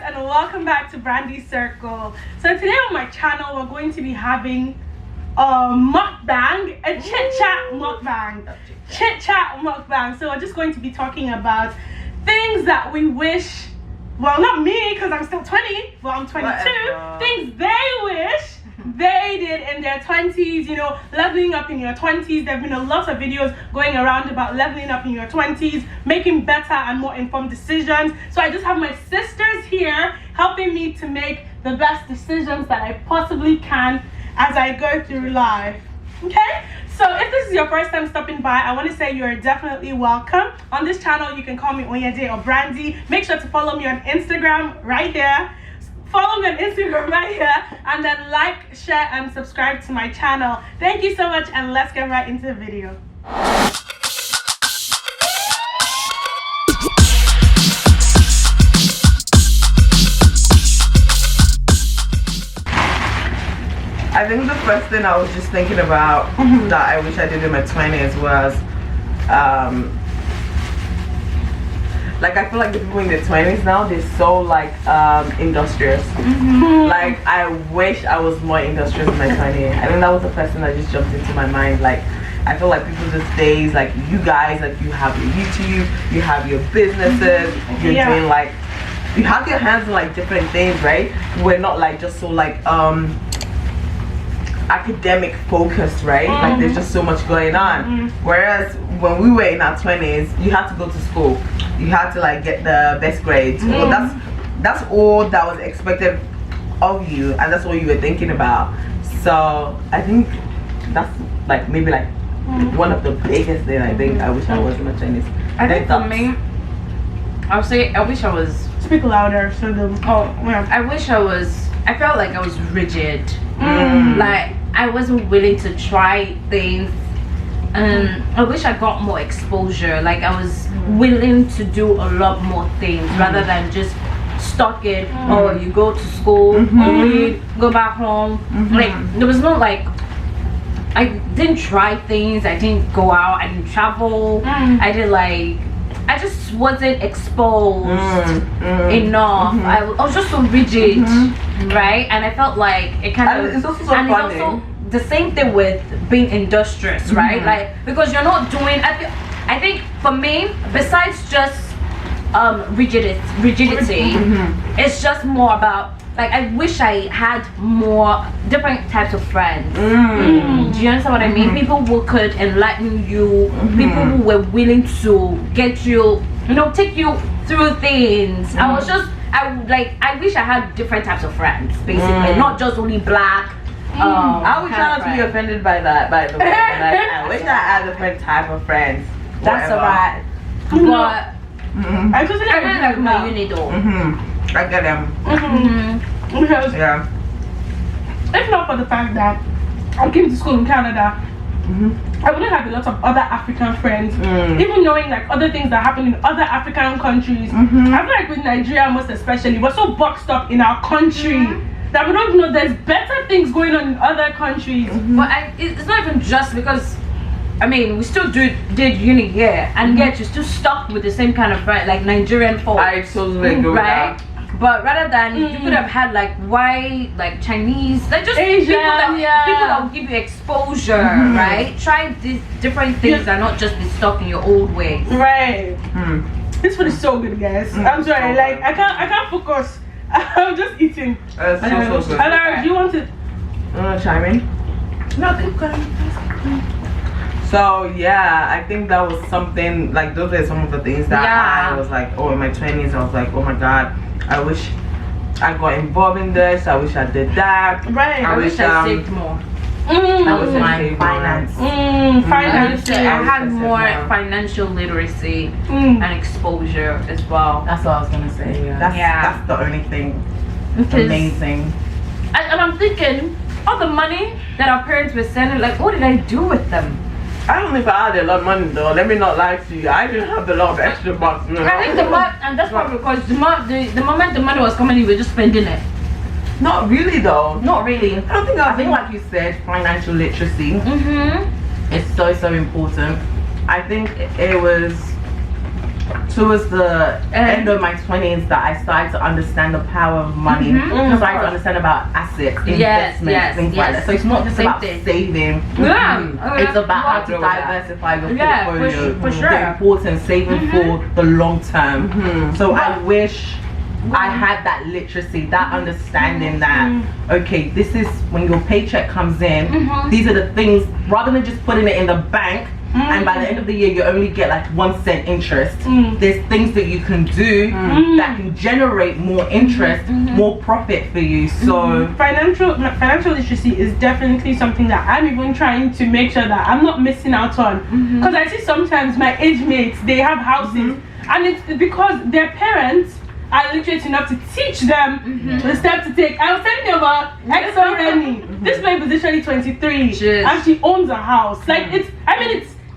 and welcome back to Brandy Circle. So today on my channel we're going to be having a mukbang, a chit-chat mukbang. Chit-chat mukbang. So we're just going to be talking about things that we wish, well, not me because I'm still 20, well I'm 22, whatever. Things they wish they did in their 20s, you know, leveling up in your 20s. There have been a lot of videos going around about leveling up in your 20s, making better and more informed decisions. So I just have my sisters here helping me to make the best decisions that I possibly can as I go through life. Okay? So if this is your first time stopping by, I want to say you're definitely welcome. On this channel, you can call me Oyinade or Brandy. Make sure to follow me on Instagram right here. Follow me on Instagram right here, and then like, share, and subscribe to my channel. Thank you so much, and let's get right into the video. I think the first thing I was just thinking about that I wish I did in my 20s was like I feel like the people in their 20s now, they're so like industrious. Like I wish I was more industrious in my 20s. I think that was the first thing that just jumped into my mind. Like I feel like people these days, like you guys, like you have your YouTube, you have your businesses, you're doing like, you have your hands in like different things, right? We're not like just so like academic focused, right? Like there's just so much going on. Whereas when we were in our 20s, you had to go to school, you had to like get the best grades. Well, that's all that was expected of you, and that's what you were thinking about. So I think that's like maybe like one of the biggest things I think I wish I was in my 20s. I think for me, I would say I wish I was. Speak louder so the I wish I was. I felt like I was rigid. Like I wasn't willing to try things, and I wish I got more exposure. Like I was willing to do a lot more things rather than just stuck in. Oh, you go to school, read, go back home. Like there was no like. I didn't try things. I didn't go out. I didn't travel. I did like. I just wasn't exposed enough. I was just so rigid, right? And I felt like it kind of. It's also so funny. It's also the same thing with being industrious, right? Like because you're not doing. I think for me, besides just rigidity, it's just more about. Like I wish I had more different types of friends. Do you understand what I mean? People who could enlighten you, people who were willing to get you, you know, take you through things. I wish I had different types of friends, basically, not just only black. I would try not to be offended by that, by the way. Like, I wish I had different type of friends. That's alright. But I totally agree like with my that. uni though. I get them. Because if not for the fact that I came to school in Canada, I wouldn't have a lot of other African friends. Even knowing like other things that happen in other African countries. I feel like with Nigeria most especially, we're so boxed up in our country that we don't know there's better things going on in other countries. But it's not even just because I mean, we still did uni here, and yet you're still stuck with the same kind of friend, like Nigerian folks. I totally agree with that. But rather than you could have had like white, like Chinese, like just Asian, people that will give you exposure, right? Try these different things and not just be stuck in your old ways. Right. This food is so good, guys. I'm sorry, like I can't focus. I'm just eating. So good. Hello, do you want to chime in? No, keep going. So yeah, I think that was something like those are some of the things that I was like, oh, in my 20s I was like, oh my god, I wish I got involved in this. I wish I did that. Right. I wish I saved more. That was my finance. I had more financial literacy and exposure as well. That's what I was gonna say. That's the only thing amazing. And I'm thinking, all the money that our parents were sending, like, what did I do with them? I don't know if I had a lot of money though. Let me not lie to you. I didn't have a lot of extra bucks. You know? I think and that's probably because the moment the money was coming, you were just spending it. Not really though. Not really. I don't think. I think like you said, financial literacy is so important. I think it was towards the end of my 20s that I started to understand the power of money. I started to understand about assets, investments, things like that. So it's not just about saving. It's about how to diversify your portfolio. For sure. The importance saving for the long term. So I wish I had that literacy, that understanding that okay, this is when your paycheck comes in, these are the things, rather than just putting it in the bank and by the end of the year you only get like 1 cent interest. There's things that you can do that can generate more interest, more profit for you. So financial literacy is definitely something that I'm even trying to make sure that I'm not missing out on, because I see sometimes my age mates, they have houses and it's because their parents are literate enough to teach them the steps to take. I was telling you about XRNE. This babe is literally 23 and she owns a house. Like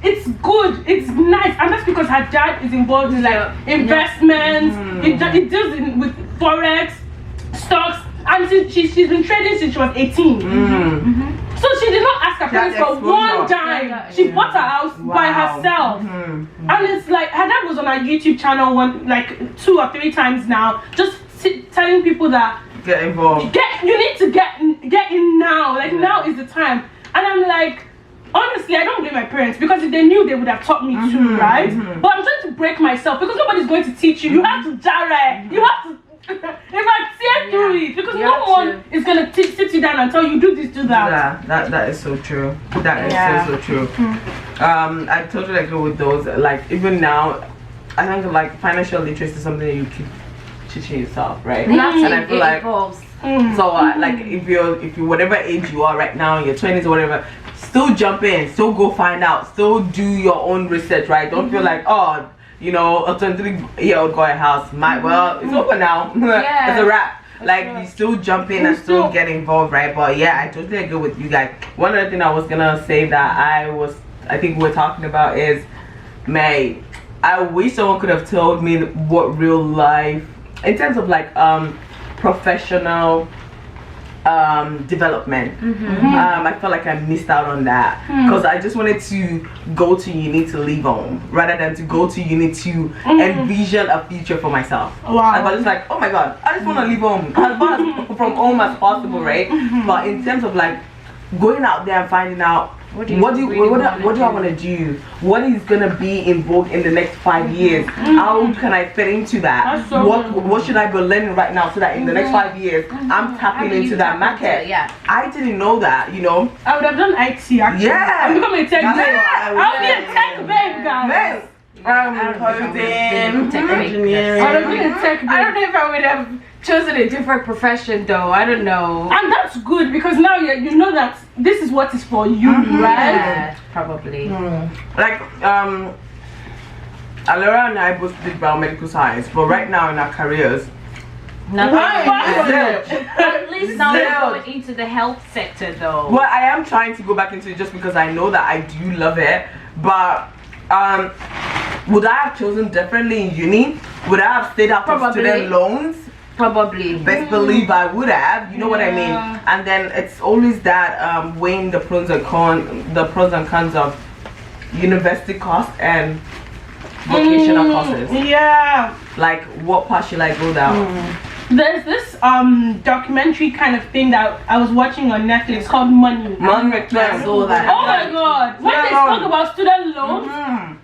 it's good, it's nice, and that's because her dad is involved in like investments. It deals with forex, stocks, and she's been trading since she was 18. So she did not ask her parents for one dime. She bought a house by herself. And it's like her dad was on her YouTube channel like 2 or 3 times now, just telling people that get involved. You need to get in now. Like now is the time. And I'm like, honestly, I don't blame my parents, because if they knew, they would have taught me too, right? But I'm trying to break myself, because nobody's going to teach you. You have to jare. You have to in fact tear through it, because no one is gonna sit you down and tell you do this, do that. That is so true. That is so true. I totally agree with those. Like even now, I think like financial literacy is something that you keep teaching yourself, right? And I feel like so like if you whatever age you are right now, in your 20s or whatever, still jump in, still go find out, still do your own research, right? Don't feel like, oh, you know, a 23-year-old got a house, well, it's over now. It's a wrap. Like you still jump in and still get involved, right? But yeah, I totally agree with you guys. One other thing I was gonna say that I think we're talking about is, May, I wish someone could have told me what real life, in terms of like professional development. I felt like I missed out on that, because I just wanted to go to uni to leave home rather than to go to uni to envision a future for myself. I was just like, oh my god, I just want to leave home as far from home as possible, right? But in terms of like going out there and finding out what do I want to do, what is gonna be in vogue in the next 5 years, how can I fit into that, what should I be learning right now so that in the next 5 years I'm tapping into that market. I didn't know that, you know. I would have done IT actually. I'm becoming a tech babe. I'll be a tech babe, guys. Coding, engineering. I don't know if I would have chosen a different profession though. I don't know. And that's good, because now you know that this is what is for you, right? Yeah, probably. Like Alora and I both did biomedical science, but right now in our careers, at least now we're going into the health sector though. Well, I am trying to go back into it just because I know that I do love it. But would I have chosen differently in uni? Would I have stayed up for student loans? Probably. Best believe I would have. You know what I mean? And then it's always that weighing the pros and cons of university cost and vocational courses. Like what path should I go down? There's this documentary kind of thing that I was watching on Netflix called Money. Oh my god! When they talk about student loans,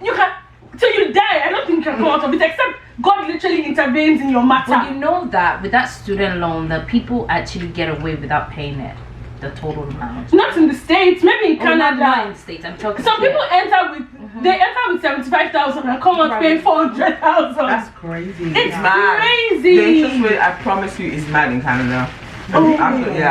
you can till you die. I don't think you can come out of it, except God literally intervenes in your matter. Well, you know that with that student loan, the people actually get away without paying it, the total amount. Not in the States, maybe in Canada. Not in the States. I'm talking. Some people enter with 75,000 and come out paying 400,000. That's crazy. It's mad. Crazy. The interest rate, I promise you, is mad in Canada. Actually,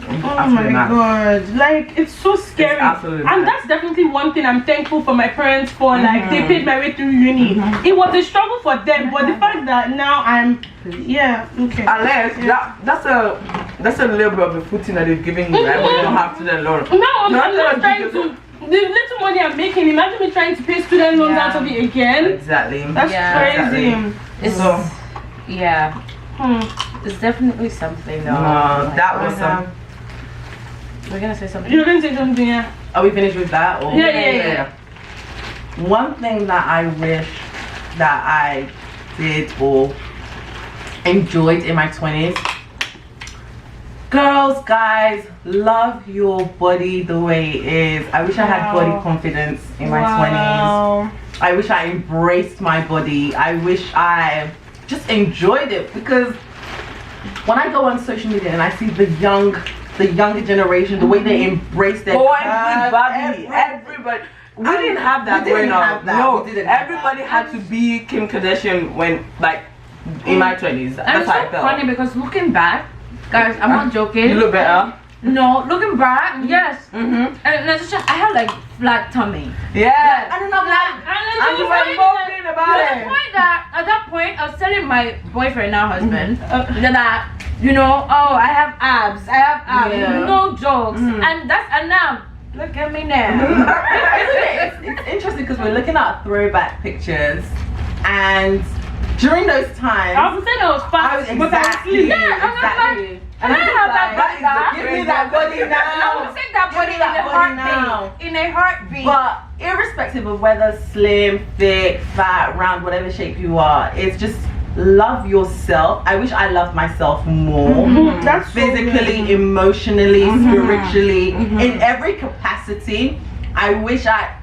oh my god, like it's so scary. And that's definitely one thing I'm thankful for my parents for. Like they paid my way through uni. It was a struggle for them, but the fact that now I'm unless that's a little bit of a footing that they've given you, right? When you don't have student loan. No, I'm not trying to. The little money I'm making, imagine me trying to pay student loans out of it again. Exactly. That's crazy. It's definitely something though. That was some. We're gonna say something. You're gonna say something, yeah. Are we finished with that? Or? Yeah. One thing that I wish that I did or enjoyed in my 20s. Girls, guys, love your body the way it is. I wish I had body confidence in my 20s. I wish I embraced my body. I wish I just enjoyed it, because when I go on social media and I see the younger generation, the way they embrace their everybody. We didn't have that growing up. No, everybody had to be Kim Kardashian when, like, in my 20s. That's how I felt. Funny because looking back, guys, I'm not joking. You look better. No, looking back, yes. And Natasha, I had like flat tummy. Yeah. I don't know, like, and you were moaning about it. At that point, I was telling my boyfriend, now husband, that, you know, oh, I have abs. Yeah. No jokes. And now, look at me now. It's interesting because we're looking at throwback pictures, and during those times, I was saying I was fat, exactly. Exactly. And I have that body back. Give me that body I now. would take that body in a heartbeat. But irrespective of whether slim, thick, fat, round, whatever shape you are, it's just love yourself. I wish I loved myself more. That's physically, emotionally, spiritually, in every capacity. I wish I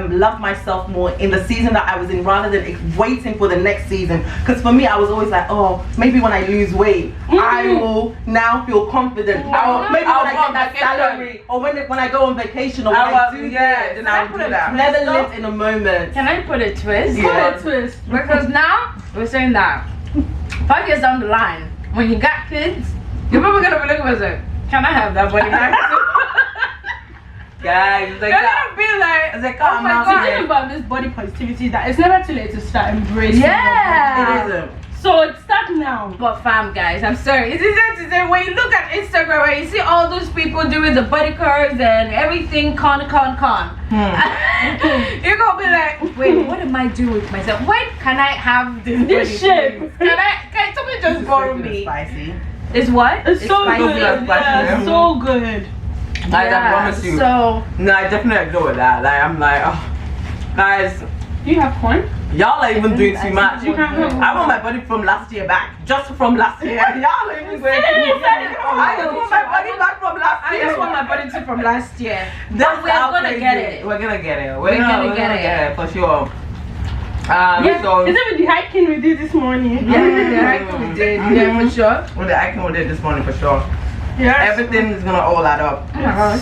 loved myself more in the season that I was in, rather than waiting for the next season. Because for me, I was always like, oh, maybe when I lose weight, I will now feel confident. Maybe when I get that salary, or when I go on vacation, or when I do then I'll do that. Never live in a moment. Can I put a twist? Yeah. Put a twist. Because now we're saying that 5 years down the line, when you got kids, you're probably gonna be looking at it. Can I have that body back? Guys, it's like You're that. gonna be like, It's like, oh my The god. thing about this body positivity is that it's never too late to start embracing. Yeah. It isn't. So it's start now. But fam, guys, I'm sorry. It's easy to say when you look at Instagram and you see all those people doing the body curves and everything, con. You're gonna be like, wait, what am I doing with myself? When can I have this body shape. please? Can somebody just borrow me? Spicy. It's what? It's so spicy. good. It's spicy. Yeah, so good. Guys, I promise you. So No, I definitely agree with that. Like, I'm like, oh, guys, You have corn? y'all are even doing too much. You can't have I want my body from last year back, just from last year. Y'all are even going. I just want my body back from last I year. just want my body to from last year. That's But we're how gonna crazy. get it. We're gonna get it. We're gonna get it. for sure. Yeah. So Is it with the hiking we did this morning? Yeah, we did. Yeah, for sure. with the icon we did this morning for sure. Yes. Everything is gonna all add up. Oh my gosh,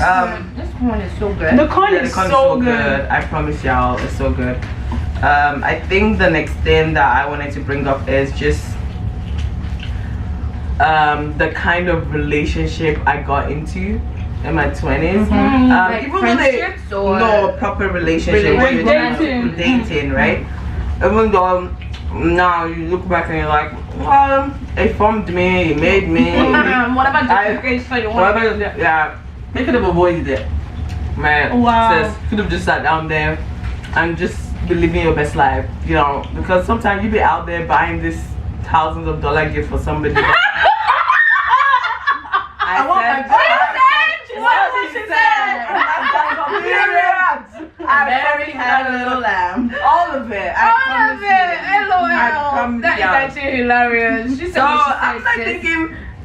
this one is so good. The corn Yeah, the is corn so good. I promise y'all, it's so good. I think the next thing that I wanted to bring up is just the kind of relationship I got into in my 20s. Like Even though friendships or no proper relationship, where you're Dating. dating, right? Even though now you look back and you're like, well, it formed me, it made me. What about I- justification? You What want about, yeah, they could have avoided it. Man, Wow. sis, could have just sat down there and just be living your best life, you know, because sometimes you be out there buying this thousands of dollar gift for somebody. I want my What did she say? I Mary had a little lamb. all of it. I All of promise you. it. LOL. promise That is you. actually hilarious. She said So what she I'm said, like sis. thinking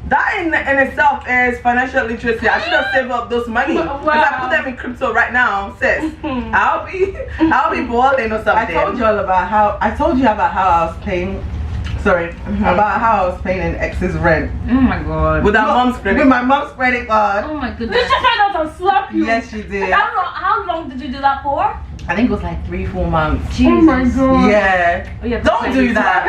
that in itself is financial literacy. I should have saved up those money. If I put them in crypto right now, sis, I'll be balling or something. I told you about how I was paying. Sorry, about how I was paying an ex's rent Oh my god. with our mom's credit. with my mom's credit card. Oh my Did goodness. she find out and slap you? Yes, she did. How long did you do that for? I think it was like 3-4 months. Oh my god. Yeah. Oh, yeah, Don't do please. that.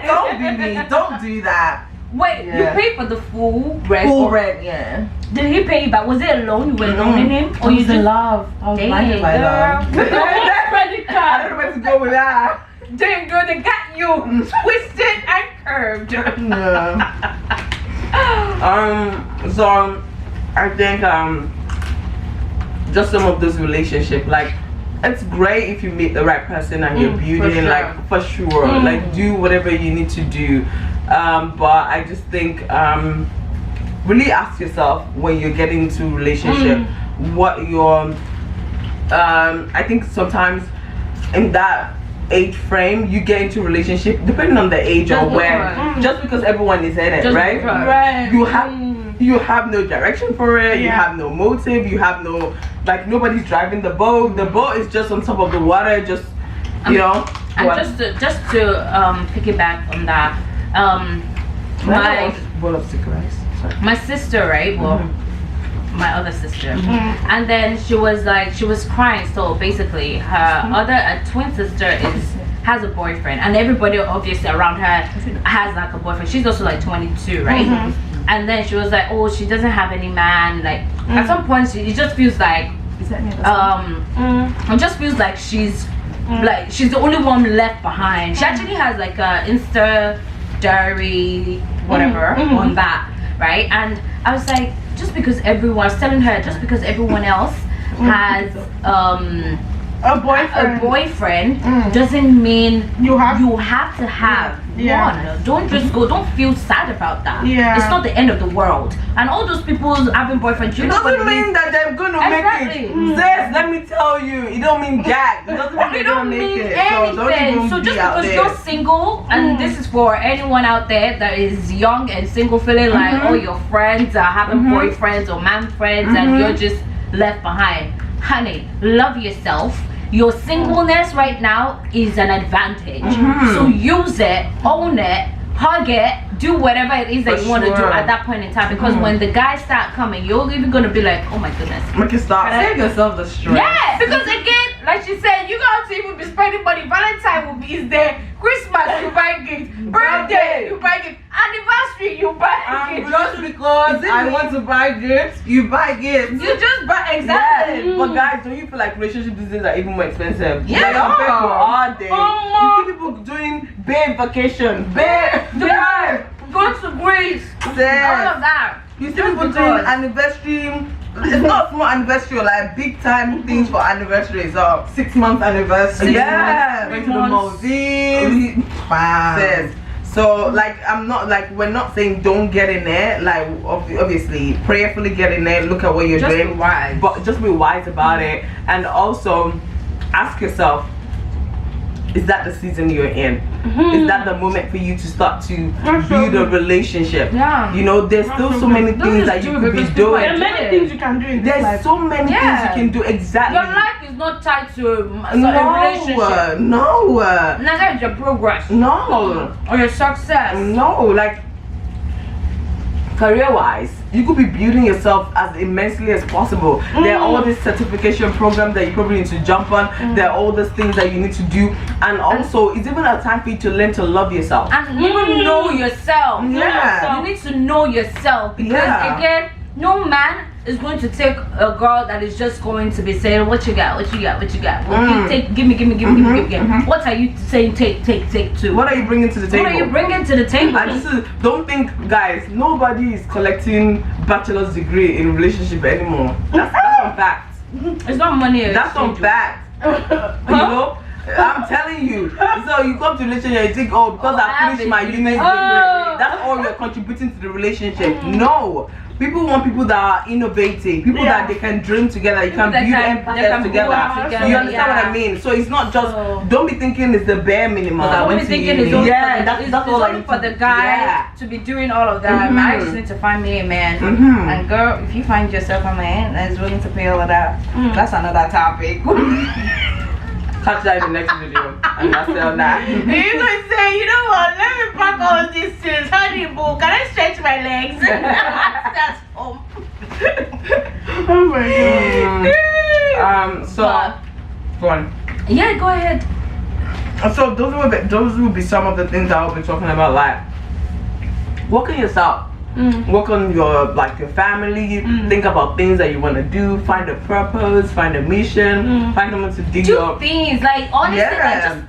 Don't be me. Don't do that. Wait, Yeah. you paid for the full rent? Full rent, yeah. Did he pay you back? Was it a loan? You were loaning him? Or you just love. I was Dang, blinded by love. girl. Credit I card. don't know where to go with that. Dang girl, they got you twisted and curved. Yeah. So I think just some of those relationships, like it's great if you meet the right person and you're building, sure. like for sure, like do whatever you need to do. But I just think really ask yourself when you're getting into a relationship what your I think sometimes in that age frame you get into relationship, depending on the age or where, just because everyone is in it, right? Right. You have no direction for it. You have no motive. You have no, like, nobody's driving the boat. The boat is just on top of the water, just, you know. And just to piggyback on that, my sister, right? Well, my other sister, and then she was crying. So basically, her other twin sister has a boyfriend, and everybody obviously around her has like a boyfriend. She's also like 22, right? And then she was like, oh, she doesn't have any man. Like at some point, it just feels like it just feels like she's the only one left behind. She actually has like a Insta diary, whatever, on that, right? And I was like, just because everyone, I was telling her, just because everyone else has a boyfriend doesn't mean you have to have one. Don't feel sad about that. It's not the end of the world. And all those people having boyfriends, it doesn't mean that they're gonna make it. Sis, let me tell you, it don't mean jack. It doesn't mean they're gonna make it. Anything. So just because you're single, and this is for anyone out there that is young and single, feeling like all your friends are having boyfriends or man friends, and you're just left behind. Honey, love yourself. Your singleness right now is an advantage. So use it, own it, hug it, do whatever it is that you want to do at that point in time. Because when the guys start coming, you're even gonna be like, oh my goodness. Make it stop. Save yourself the stress. Yeah, because again, like she said, you got to even be spending money. Valentine is there. Christmas, you buy gifts. Birthday, you buy gifts. Anniversary, you buy gifts. Just because I want to buy gifts, you buy gifts. You just buy, exactly. Yeah. But guys, don't you feel like relationship business are even more expensive? Yeah. Compared to all day. You see people doing babe vacation, babe, go to Greece, all of that. You see people doing anniversary. It's not small anniversary, like big time things for anniversaries or 6 months anniversary. Went to the Maldives. Wow. So like we're not saying don't get in there, like obviously prayerfully get in there, look at what you're doing, but just be wise about it. And also ask yourself, is that the season you're in? Is that the moment for you to start to build a relationship? You know, there's still so many things that you could be doing. There are many things you can do in this life. There's so many things you can do. Exactly. Your life is not tied to a relationship. No. That's your progress. No. Or your success. No, like career-wise, you could be building yourself as immensely as possible. There are all these certification programs that you probably need to jump on. There are all these things that you need to do, and also it's even a time for you to learn to love yourself and even know yourself. You need to know yourself, because again, no man is going to take a girl that is just going to be saying, what you got, what you got, what you got. Give me. What are you saying? Take to? What are you bringing to the table? What are you bringing to the table? And don't think, guys, nobody is collecting bachelor's degree in relationship anymore. That's on fact. It's not money. That's on fact. You know? I'm telling you. So you come to relationship and you think, oh, because I finished my uni degree, that's all you're contributing to the relationship. No. People want people that are innovative, people that they can dream together, you can build empires together. You understand what I mean? So it's not just, don't be thinking it's the bare minimum. Don't be thinking it's that's all only for the guy to be doing all of that. I just need to find me a man. And girl, if you find yourself a man that is willing to pay all of that, that's another topic. Catch that in the next video, and that's all that. You're going to say, you know what, let me pack all these things. Honey boo, can I stretch my legs? That's home. Oh my god. So go on. Yeah, go ahead. So those will be some of the things that I'll be talking about, like work on yourself. Work on your family. Think about things that you want to do. Find a purpose. Find a mission. Find someone to dig up. Do things like honestly,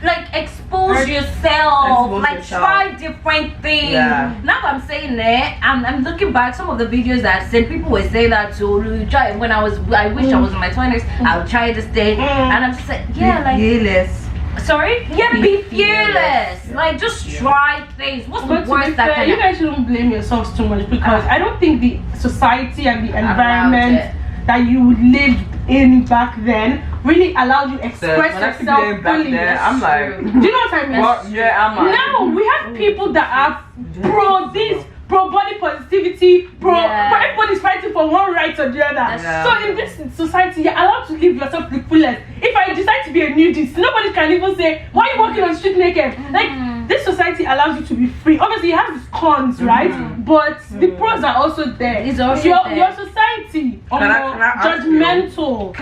like expose yourself. Try different things. Now I'm saying that I'm looking back some of the videos that I said, people would say that to try when I wish I was in my 20s. I'll try this thing, and I'm just like, fearless. Sorry? Be fearless. Like, just try things. What's the worst that can you guys shouldn't blame yourselves too much, because I don't think the society and the environment that you lived in back then really allowed you express When I see yourself them back fully. there, I'm like, Do you know what I mean? well, yeah, I'm like, Now we have people that are pro this, pro body positivity, pro everybody's fighting for one right or the other. Yeah. So in this society, you're allowed to live yourself to the fullest. If I decide to be a nudist, nobody can even say, why are you walking on the street naked? Like, this society allows you to be free. Obviously, it has its cons, right? But the pros are also there. It's also your there. society, Can I ask judgmental.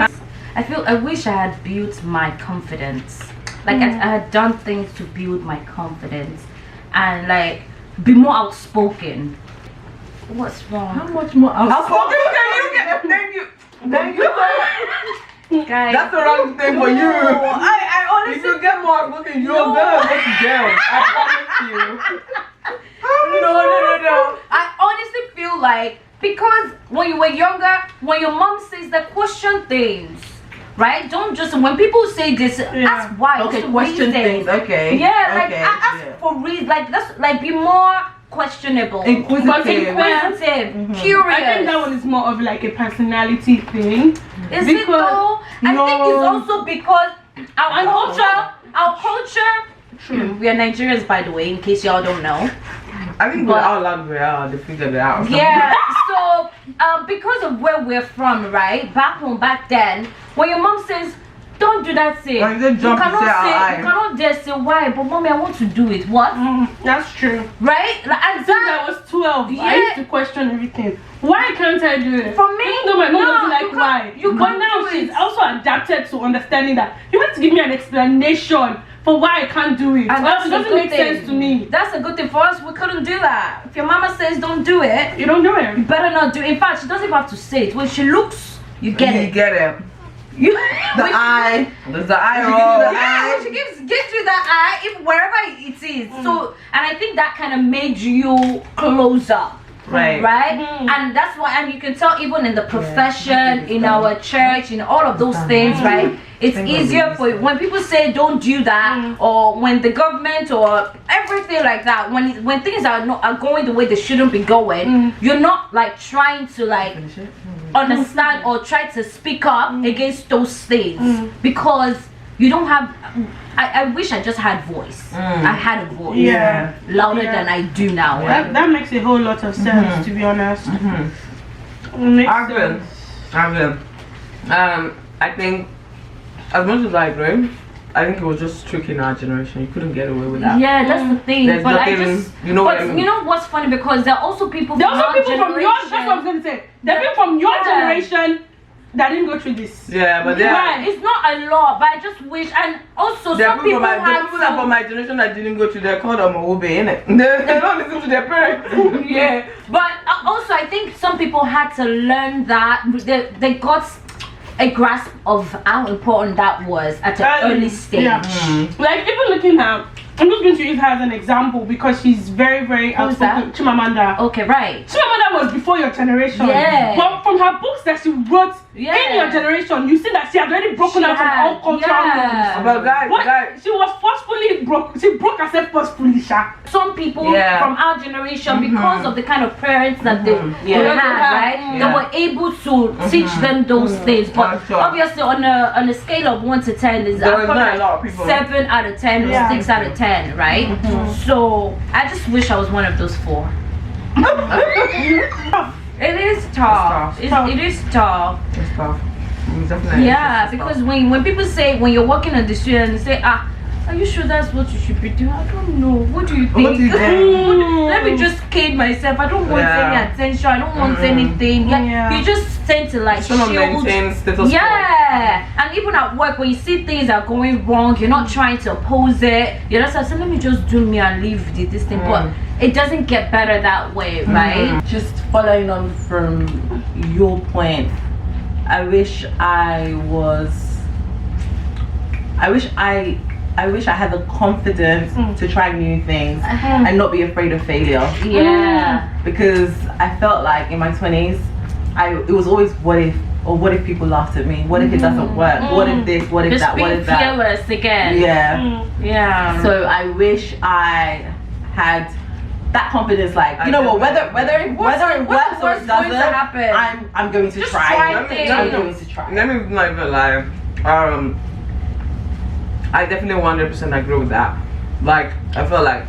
I wish I had built my confidence. Like I had done things to build my confidence and like be more outspoken. What's wrong? How much more outspoken can you get? Thank you. Guys, That's the wrong thing for you. I honestly If you get more outspoken, you're gonna go down. I promise you. No. I honestly feel like because when you were younger, when your mom says that, question things, right? Don't just when people say this, ask why. Okay, What's the question reason? things. Okay. Yeah, like okay. ask for reason. Like that's like be more questionable, Inquisitive. curious. I think that one is more of like a personality thing. Is it though? I think it's also because our culture. We are Nigerians, by the way, in case y'all don't know. I think we're all loud, they figured it out. Yeah. So, because of where we're from, right? Back then, when your mom says, "Don't do that thing," When they jump, you cannot dare say why. But mommy, I want to do it. What? That's true. Right? Like, and Since I was 12, I used to question everything. Why can't I do it? For me, even though my mom doesn't like why. But now do she's it. also adapted to understanding that you have to give me an explanation for why I can't do it. And Well, that's it a doesn't good make thing. sense to me. That's a good thing for us. We couldn't do that. If your mama says don't do it, You don't do it. you better not do it. In fact, she doesn't even have to say it. When she looks, you get You it. get it. You, The eye. There's the eye She gives you roll. the yeah, when she gives you that eye, if wherever it is. So, and I think that kind of made you closer. Right. And that's why, and you can tell even in the profession, in our church, in all of those things, right? It's easier for when people say don't do that, or when the government or everything like that, when things are going the way they shouldn't be going, you're not like trying to like understand or try to speak up against those things because you don't have. I wish I just had voice. I had a voice, louder than I do now. That makes a whole lot of sense, to be honest. I will. I think, as much as I agree, I think it was just tricking our generation. You couldn't get away with that. Yeah, that's the thing. There's But I nothing- just, you know what I mean? you know what's funny, because there are also people. There are from also our people from your, generation. that's what I was going to say. There are people from your generation that didn't go through this. Yeah, but Right, it's not a lot, but I just wish, and also there are some people the had people that from my generation that didn't go to their called them a innit? They don't listen to their parents. yeah, but also I think some people had to learn that they got a grasp of how important that was at an early stage. Yeah. Like even looking at, I'm just going to use her as an example because she's very, very Who's outspoken. that? Chimamanda. Okay, right. Chimamanda was before your generation. Yeah. But from her books that she wrote in your generation, you see that she had already broken out from all cultural norms. But guys, She was forcefully broke. She broke herself forcefully, Sha. Some people Yeah. from our generation, because of the kind of parents that they had, right? Yeah. They were able to teach them those things. But Sure. obviously, on a scale of 1 to 10, is There was not a lot of people. 7 out of 10 or 6 out of 10, right? So I just wish I was one of those 4. It is tough. It's tough. It is tough. it's tough. It's definitely Yeah, it's because tough. when people say, when you're walking on the street and they say, are you sure that's what you should be doing? I don't know. What do you think? What do you think? Let me just cane myself. I don't want Yeah. any attention. I don't want anything. Yeah. You just tend to like Some of shield. maintain status quo. Yeah, and even at work, when you see things are going wrong, you're not trying to oppose it. You're just like, let me just do me and leave this thing. But it doesn't get better that way, right? Just following on from your point, I wish I had the confidence to try new things and not be afraid of failure. Yeah. Because I felt like in my 20s, it was always what if people laughed at me? What if it doesn't work? What if this? What if Just that? What being if that? fearless again. Yeah. Yeah. So I wish I had that confidence, like, you know what, whether it works or it what's going doesn't, to happen? I'm going to Just try. try Let me- things. I'm going to try. Let me not even lie. I definitely 100% agree with that. Like, I feel like,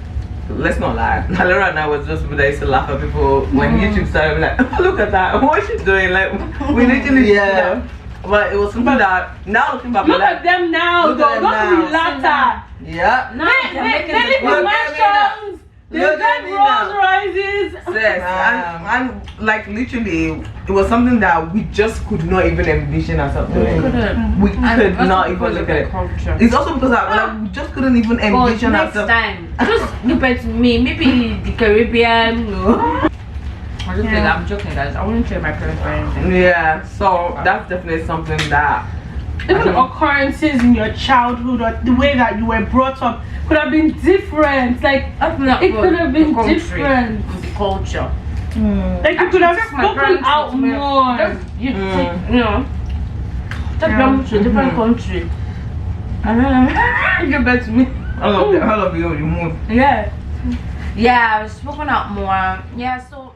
let's not lie, Laura and I was just people that used to laugh at people when YouTube started, like, oh, look at that, what's she doing? Like, we literally, but it was something that, now looking back, look at them now, Look though, at them not to be now. laughed at. Yeah. No, They live in mansions, they Look at drive me Rolls now. Royces. Yes, and like literally, it was something that we just could not even envision ourselves doing. We could not even look at it. Culture. It's also because like, we just couldn't even But envision next ourselves. time, just look at me. Maybe the Caribbean. No. I'm just kidding. I'm joking, guys. I wouldn't trade my parents for anything. Yeah, so that's definitely something that Even occurrences in your childhood or the way that you were brought up could have been different. Like, it could have been different. The culture. Like, you could have Just my spoken parents out would wear- more. Just, you know, take them to a different country. And then get back to me. all of you, you move. Yeah. Yeah, I've spoken out more. Yeah, so